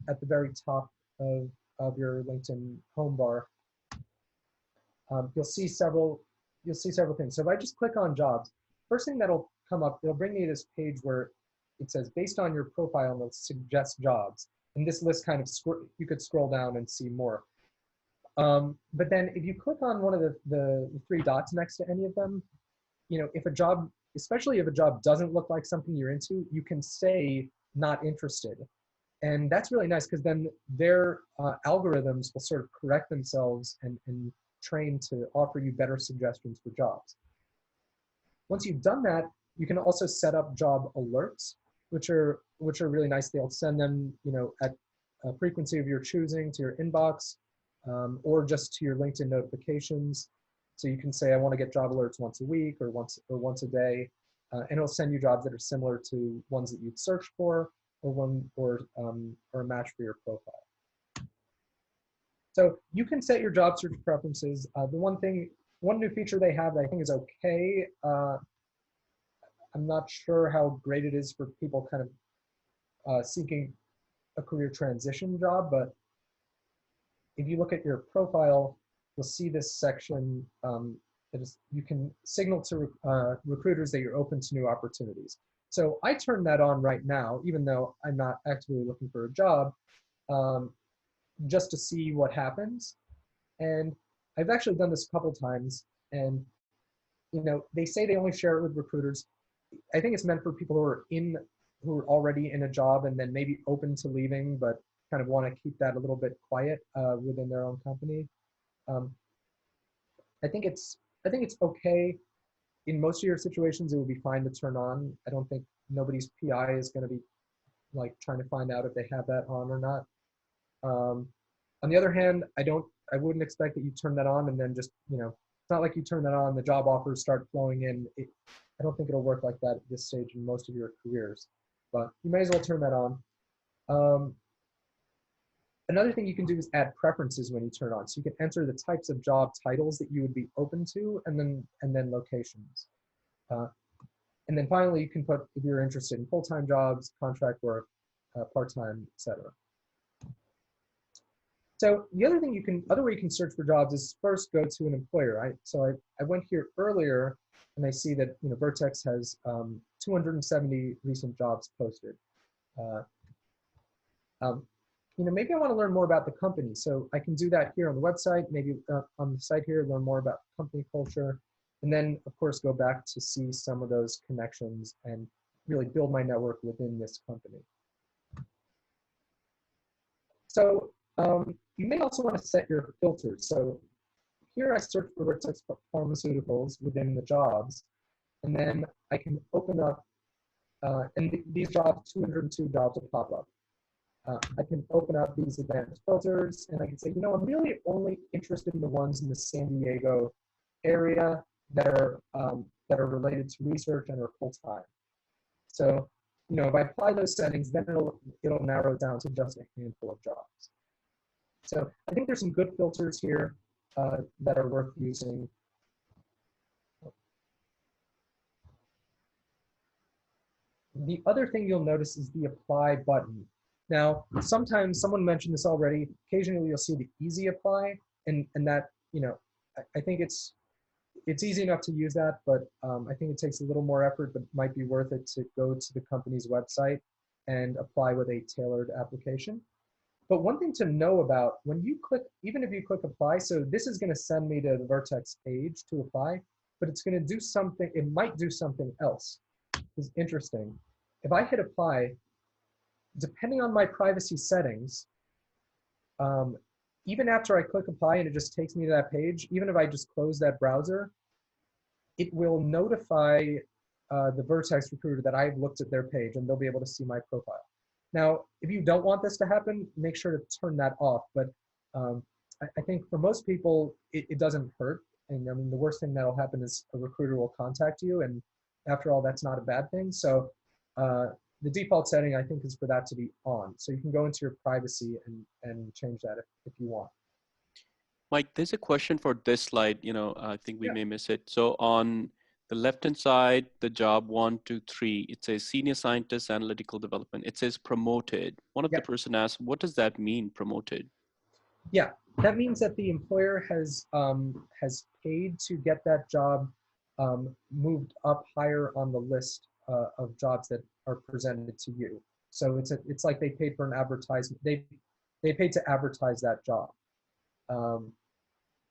at the very top of your LinkedIn home bar, you'll see several things. So if I just click on jobs, first thing that'll come up, it'll bring me to this page where it says, based on your profile, and it'll suggest jobs. And this list kind of, you could scroll down and see more. But then if you click on one of the 3 dots next to any of them, you know, if a job, especially if a job doesn't look like something you're into, you can say not interested. And that's really nice because then their algorithms will sort of correct themselves and train to offer you better suggestions for jobs. Once you've done that, you can also set up job alerts, which are really nice. They'll send them, at a frequency of your choosing to your inbox, or just to your LinkedIn notifications. So you can say, I want to get job alerts once a week or once a day, and it'll send you jobs that are similar to ones that you'd searched for, or a match for your profile. So you can set your job search preferences. One new feature they have that I think is okay. I'm not sure how great it is for people kind of seeking a career transition job, but if you look at your profile, you'll see this section you can signal to recruiters that you're open to new opportunities. So I turn that on right now, even though I'm not actively looking for a job, just to see what happens. And I've actually done this a couple times, and they say they only share it with recruiters. I think it's meant for people who are already in a job and then maybe open to leaving, but kind of want to keep that a little bit quiet within their own company. I think it's okay. In most of your situations, it would be fine to turn on. I don't think nobody's PI is going to be like trying to find out if they have that on or not. On the other hand, I wouldn't expect that you turn that on and then just, it's not like you turn that on, the job offers start flowing in. I don't think it'll work like that at this stage in most of your careers, but you may as well turn that on. Another thing you can do is add preferences when you turn on. So you can enter the types of job titles that you would be open to, and then locations. And then finally, you can put if you're interested in full-time jobs, contract work, part-time, etc. So the other way you can search for jobs is first go to an employer. So I went here earlier, and I see that Vertex has 270 recent jobs posted. Maybe I want to learn more about the company. So I can do that here on the website, maybe on the site here, learn more about company culture, and then of course go back to see some of those connections and really build my network within this company. So you may also want to set your filters. So here I search for Vertex Pharmaceuticals within the jobs, and then I can open up, and these jobs, 202 jobs will pop up. I can open up these advanced filters, and I can say, I'm really only interested in the ones in the San Diego area that are related to research and are full-time. So, if I apply those settings, then it'll narrow down to just a handful of jobs. So I think there's some good filters here that are worth using. The other thing you'll notice is the apply button. Now, sometimes someone mentioned this already. Occasionally, you'll see the easy apply, and that I think it's easy enough to use that, but I think it takes a little more effort, but it might be worth it to go to the company's website and apply with a tailored application. But one thing to know about when you click, even if you click apply, so this is going to send me to the Vertex page to apply, but it's going to do something. It might do something else. It's interesting. If I hit apply, depending on my privacy settings, even after I click apply and it just takes me to that page, even if I just close that browser, it will notify the Vertex recruiter that I've looked at their page, and they'll be able to see my profile. Now, if you don't want this to happen, make sure to turn that off. But I think for most people, it doesn't hurt. And I mean, the worst thing that'll happen is a recruiter will contact you. And after all, that's not a bad thing. So the default setting, I think, is for that to be on. So you can go into your privacy and change that if you want. Mike, there's a question for this slide. I think we may miss it. So on the left-hand side, the job 1, 2, 3, it says senior scientist, analytical development. It says promoted. One of the person asked, what does that mean, promoted? Yeah, that means that the employer has paid to get that job moved up higher on the list of jobs that are presented to you. So it's like they paid for an advertisement. They paid to advertise that job.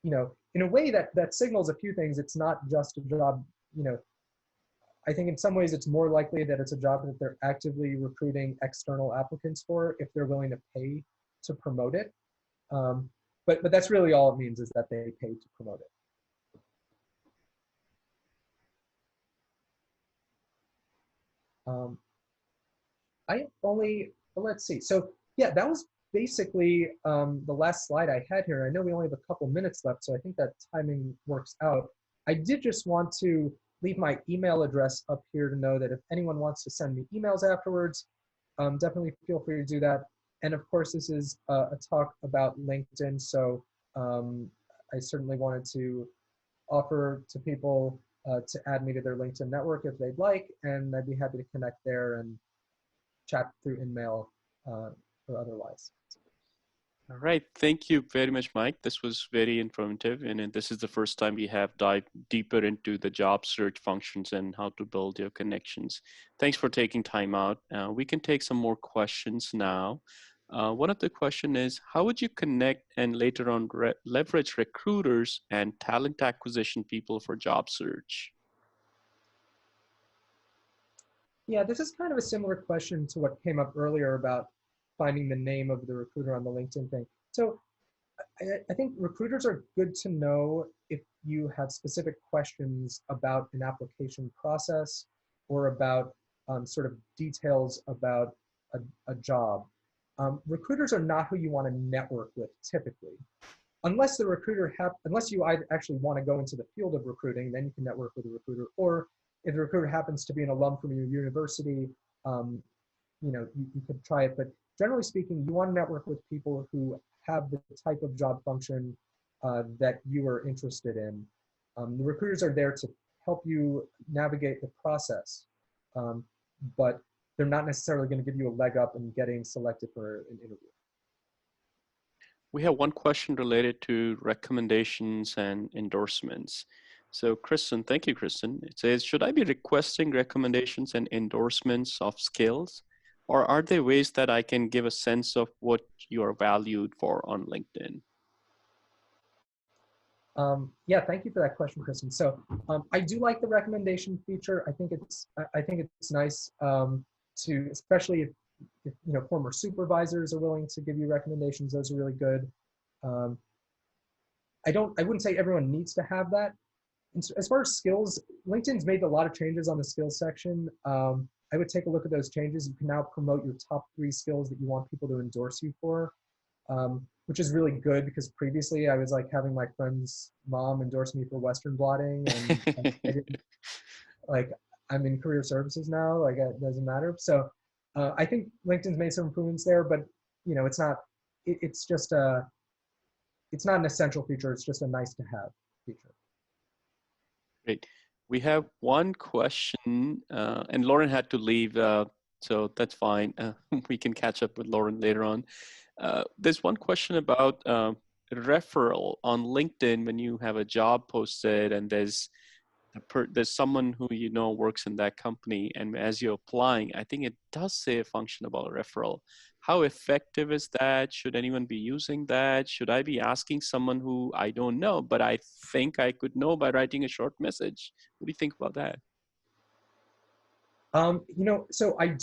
In a way that signals a few things. It's not just a job. I think in some ways it's more likely that it's a job that they're actively recruiting external applicants for if they're willing to pay to promote it. But that's really all it means, is that they pay to promote it. Let's see. So yeah, that was basically the last slide I had here. I know we only have a couple minutes left, so I think that timing works out. I did just want to leave my email address up here to know that if anyone wants to send me emails afterwards, definitely feel free to do that. And of course, this is a talk about LinkedIn, so I certainly wanted to offer to people to add me to their LinkedIn network if they'd like, and I'd be happy to connect there and chat through InMail or otherwise. All right. Thank you very much, Mike. This was very informative. And this is the first time we have dived deeper into the job search functions and how to build your connections. Thanks for taking time out. We can take some more questions now. One of the questions is, how would you connect and later on leverage recruiters and talent acquisition people for job search? Yeah, this is kind of a similar question to what came up earlier about finding the name of the recruiter on the LinkedIn thing. So I think recruiters are good to know if you have specific questions about an application process or about sort of details about a job. Recruiters are not who you want to network with typically. Unless the recruiter unless you actually want to go into the field of recruiting, then you can network with a recruiter. Or if the recruiter happens to be an alum from your university, you know, you could try it. But generally speaking, you want to network with people who have the type of job function that you are interested in. The recruiters are there to help you navigate the process, but they're not necessarily going to give you a leg up in getting selected for an interview. We have one question related to recommendations and endorsements. So Kristen, thank you, Kristen. It says, should I be requesting recommendations and endorsements of skills? Or are there ways that I can give a sense of what you are valued for on LinkedIn? Yeah, thank you for that question, Kristen. So I do like the recommendation feature. I think it's nice to, especially if you know, former supervisors are willing to give you recommendations. Those are really good. I wouldn't say everyone needs to have that. As far as skills, LinkedIn's made a lot of changes on the skills section. I would take a look at those changes. You can now promote your top 3 skills that you want people to endorse you for, which is really good, because previously I was like having my friend's mom endorse me for Western blotting, and I didn't, like, I'm in career services now, like it doesn't matter. So I think LinkedIn's made some improvements there, but you know, it's not an essential feature. It's just a nice to have feature. Great. We have one question, and Lauren had to leave, so that's fine. We can catch up with Lauren later on. There's one question about referral on LinkedIn when you have a job posted and there's someone who you know works in that company, and as you're applying, I think it does say a function about a referral. How effective is that? Should anyone be using that? Should I be asking someone who I don't know, but I think I could know by writing a short message? What do you think about that? You know, so I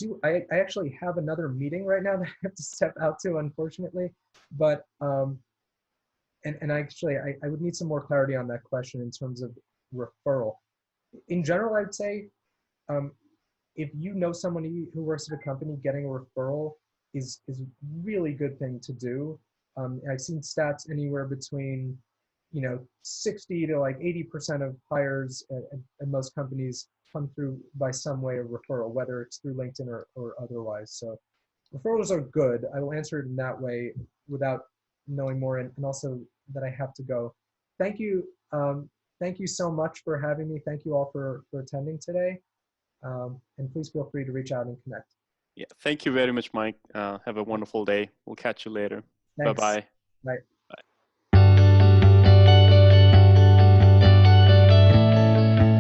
actually have another meeting right now that I have to step out to, unfortunately, but and actually I would need some more clarity on that question in terms of referral. In general, I'd say if you know somebody who works at a company, getting a referral is a really good thing to do. I've seen stats anywhere between, you know, 60 to like 80% of hires at most companies come through by some way of referral, whether it's through LinkedIn or otherwise. So referrals are good. I will answer it in that way without knowing more, and also that I have to go. Thank you. Thank you so much for having me. Thank you all for attending today. And please feel free to reach out and connect. Yeah, thank you very much, Mike. Have a wonderful day. We'll catch you later. Thanks. Bye-bye. Bye.